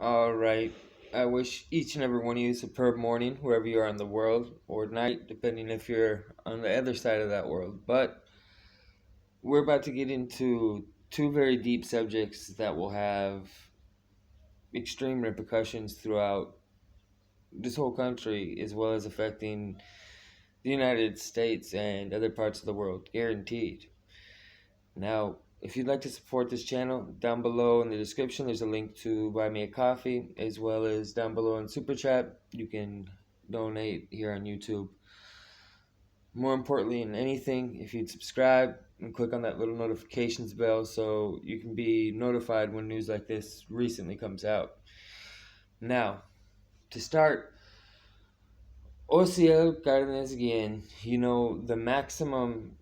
All right. I wish each and every one of you a superb morning, wherever you are in the world, or night, depending if you're on the other side of that world. But we're about to get into two very deep subjects that will have extreme repercussions throughout this whole country, as well as affecting the United States and other parts of the world, guaranteed. Now, if you'd like to support this channel, down below in the description there's a link to buy me a coffee, as well as down below in Super Chat you can donate here on YouTube. More importantly than anything, if you'd subscribe and click on that little notifications bell so you can be notified when news like this recently comes out. Now, to start, OCL Cardenas again, the maximum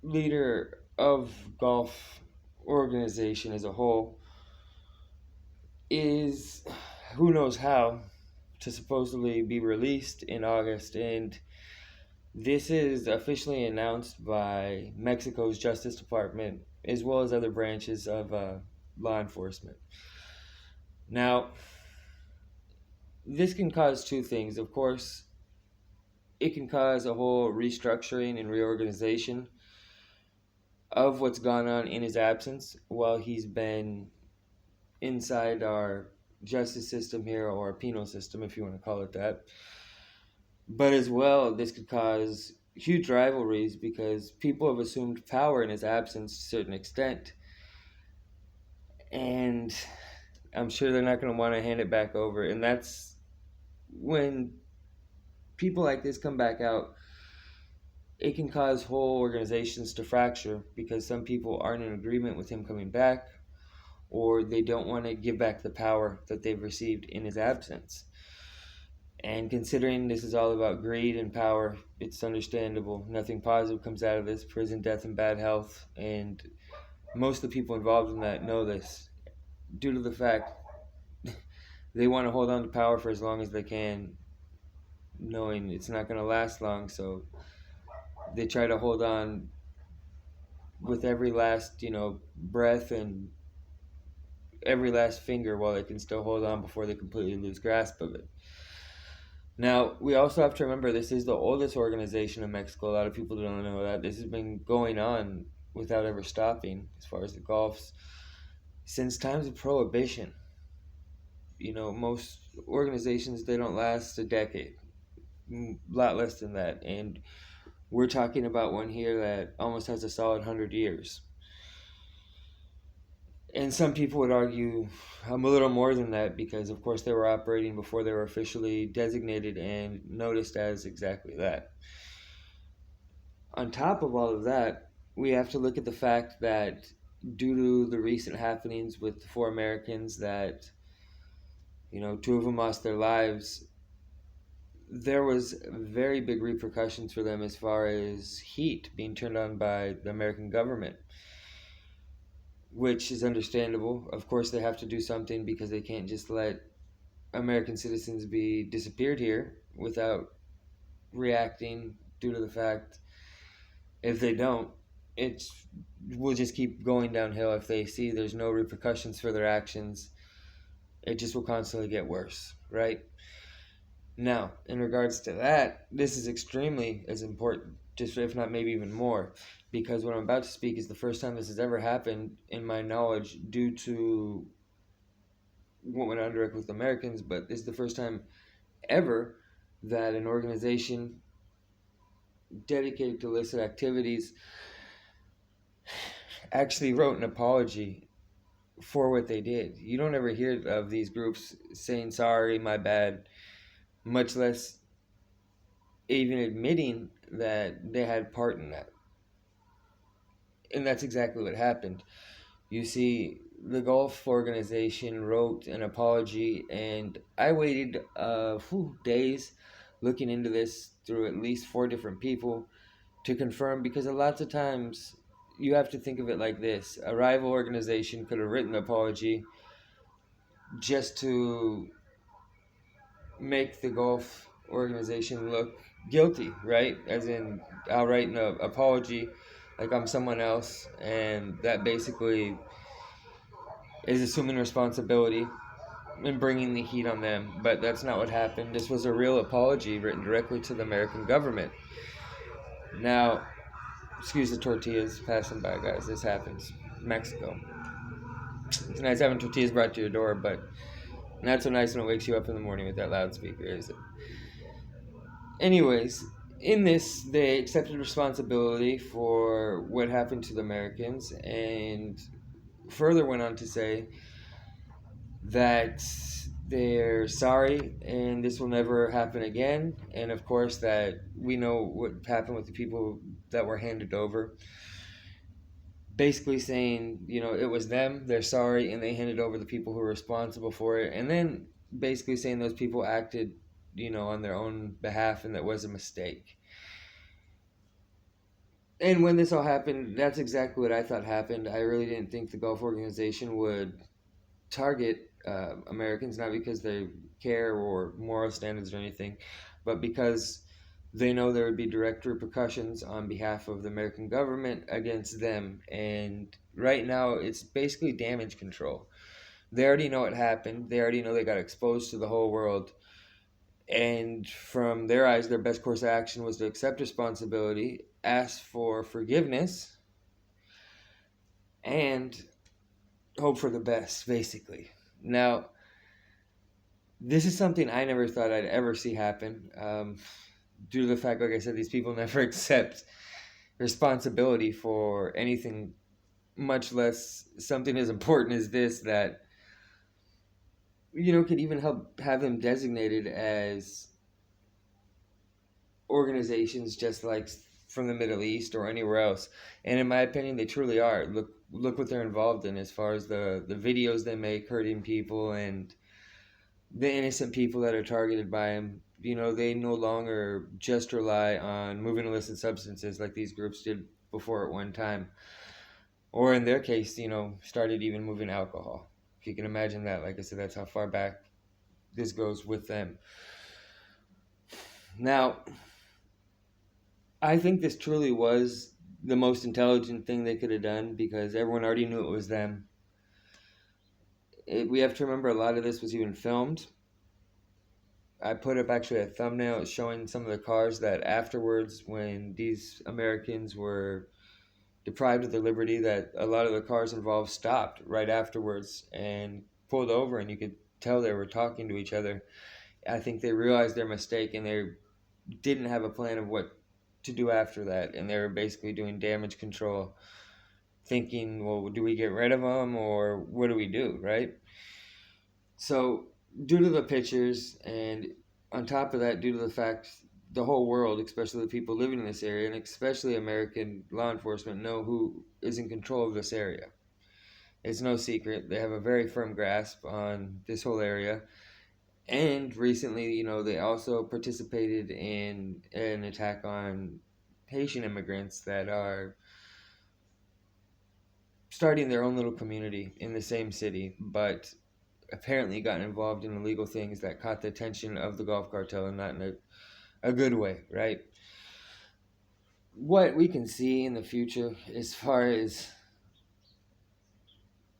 leader of golf organization as a whole, is who knows how to supposedly be released in August, and this is officially announced by Mexico's Justice Department as well as other branches of law enforcement. Now, this can cause two things. Of course, it can cause a whole restructuring and reorganization of what's gone on in his absence while he's been inside our justice system here, or our penal system, if you want to call it that. But as well, this could cause huge rivalries because people have assumed power in his absence to a certain extent. And I'm sure they're not going to want to hand it back over. And that's when people like this come back out, it can cause whole organizations to fracture because some people aren't in agreement with him coming back, or they don't want to give back the power that they've received in his absence. And considering this is all about greed and power, it's understandable. Nothing positive comes out of this: prison, death, and bad health. And most of the people involved in that know this, due to the fact they want to hold on to power for as long as they can, knowing it's not going to last long. So they try to hold on with every last, breath and every last finger while they can still hold on before they completely lose grasp of it. Now, we also have to remember this is the oldest organization in Mexico. A lot of people don't know that. This has been going on without ever stopping, as far as the golfs, since times of Prohibition. Most organizations, they don't last a decade, a lot less than that. And we're talking about one here that almost has a solid 100 years. And some people would argue a little more than that because, of course, they were operating before they were officially designated and noticed as exactly that. On top of all of that, we have to look at the fact that due to the recent happenings with the four Americans that, two of them lost their lives, there was very big repercussions for them as far as heat being turned on by the American government, which is understandable. Of course, they have to do something because they can't just let American citizens be disappeared here without reacting, due to the fact if they don't, it will just keep going downhill. If they see there's no repercussions for their actions, it just will constantly get worse, right? Now, in regards to that, this is extremely as important, just if not maybe even more, because what I'm about to speak is the first time this has ever happened in my knowledge due to what went on direct with Americans, but this is the first time ever that an organization dedicated to illicit activities actually wrote an apology for what they did. You don't ever hear of these groups saying sorry, my bad, much less even admitting that they had part in that. And that's exactly what happened. You see, the golf organization wrote an apology, and I waited days looking into this through at least 4 different people to confirm, because a lot of times you have to think of it like this: a rival organization could have written an apology just to make the golf organization look guilty, right? As in, I'll write an apology like I'm someone else, and that basically is assuming responsibility and bringing the heat on them, but that's not what happened. This was a real apology written directly to the American government. Now, excuse the tortillas passing by, guys. This happens. Mexico. It's nice having tortillas brought to your door, but not so nice when it wakes you up in the morning with that loudspeaker, is it? Anyways, in this, they accepted responsibility for what happened to the Americans and further went on to say that they're sorry and this will never happen again. And of course, that we know what happened with the people that were handed over. Basically saying, it was them, they're sorry, and they handed over the people who were responsible for it. And then basically saying those people acted, on their own behalf and that was a mistake. And when this all happened, that's exactly what I thought happened. I really didn't think the Gulf Organization would target Americans, not because they care or moral standards or anything, but because they know there would be direct repercussions on behalf of the American government against them. And right now, it's basically damage control. They already know what happened. They already know they got exposed to the whole world. And from their eyes, their best course of action was to accept responsibility, ask for forgiveness, and hope for the best, basically. Now, this is something I never thought I'd ever see happen. Due to the fact, like I said, these people never accept responsibility for anything, much less something as important as this that, could even help have them designated as organizations just like from the Middle East or anywhere else. And in my opinion, they truly are. Look what they're involved in as far as the videos they make hurting people and the innocent people that are targeted by them. They no longer just rely on moving illicit substances like these groups did before at one time. Or in their case, started even moving alcohol. If you can imagine that, like I said, that's how far back this goes with them. Now, I think this truly was the most intelligent thing they could have done because everyone already knew it was them. We have to remember a lot of this was even filmed. I put up actually a thumbnail showing some of the cars that afterwards, when these Americans were deprived of their liberty, that a lot of the cars involved stopped right afterwards and pulled over, and you could tell they were talking to each other. I think they realized their mistake and they didn't have a plan of what to do after that, and they were basically doing damage control, thinking, well, do we get rid of them or what do we do, right? So, due to the pictures, and on top of that, due to the fact the whole world, especially the people living in this area, and especially American law enforcement, know who is in control of this area. It's no secret. They have a very firm grasp on this whole area. And recently, they also participated in an attack on Haitian immigrants that are starting their own little community in the same city, but apparently got involved in illegal things that caught the attention of the Gulf cartel and not in a good way, right? What we can see in the future as far as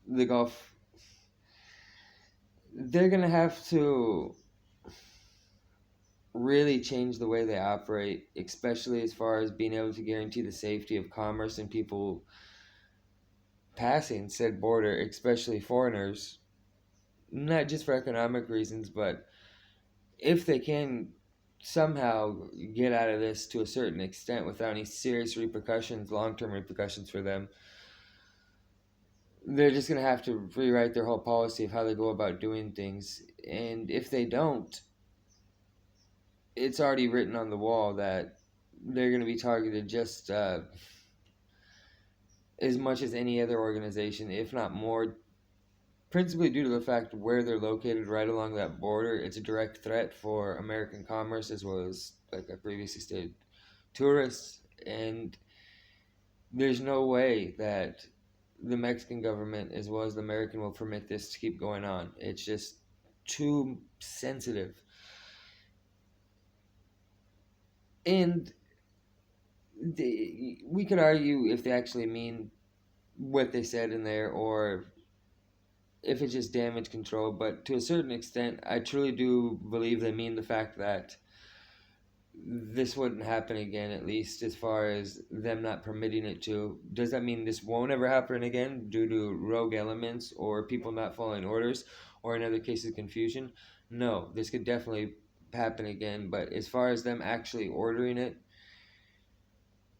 the Gulf, they're going to have to really change the way they operate, especially as far as being able to guarantee the safety of commerce and people passing said border, especially foreigners, not just for economic reasons, but if they can somehow get out of this to a certain extent without any serious repercussions, long-term repercussions for them, they're just going to have to rewrite their whole policy of how they go about doing things. And if they don't, it's already written on the wall that they're going to be targeted just as much as any other organization, if not more, principally due to the fact where they're located right along that border. It's a direct threat for American commerce as well as, like I previously stated, tourists. And there's no way that the Mexican government as well as the American will permit this to keep going on. It's just too sensitive. And we could argue if they actually mean what they said in there or if it's just damage control, but to a certain extent, I truly do believe they mean the fact that this wouldn't happen again, at least as far as them not permitting it to. Does that mean this won't ever happen again due to rogue elements or people not following orders or in other cases confusion? No, this could definitely happen again, but as far as them actually ordering it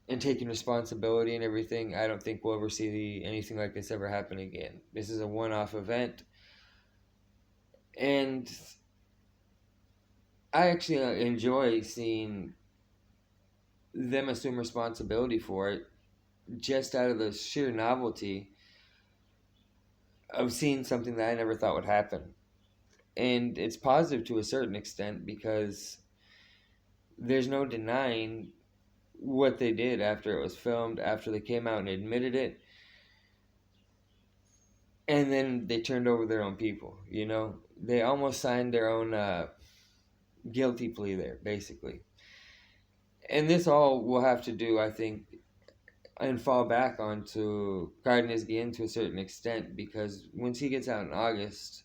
and taking responsibility and everything, I don't think we'll ever see anything like this ever happen again. This is a one-off event, and I actually enjoy seeing them assume responsibility for it just out of the sheer novelty of seeing something that I never thought would happen. And it's positive to a certain extent because there's no denying what they did after it was filmed, after they came out and admitted it, and then they turned over their own people. You know, they almost signed their own guilty plea there, basically. And this all will have to do, I think, and fall back onto Cardenas-Guillen to a certain extent, because once he gets out in August,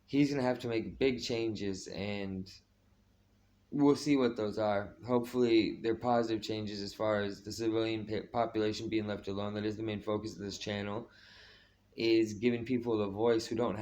he's going to have to make big changes, and we'll see what those are. Hopefully, they're positive changes as far as the civilian population being left alone. That is the main focus of this channel, is giving people a voice who don't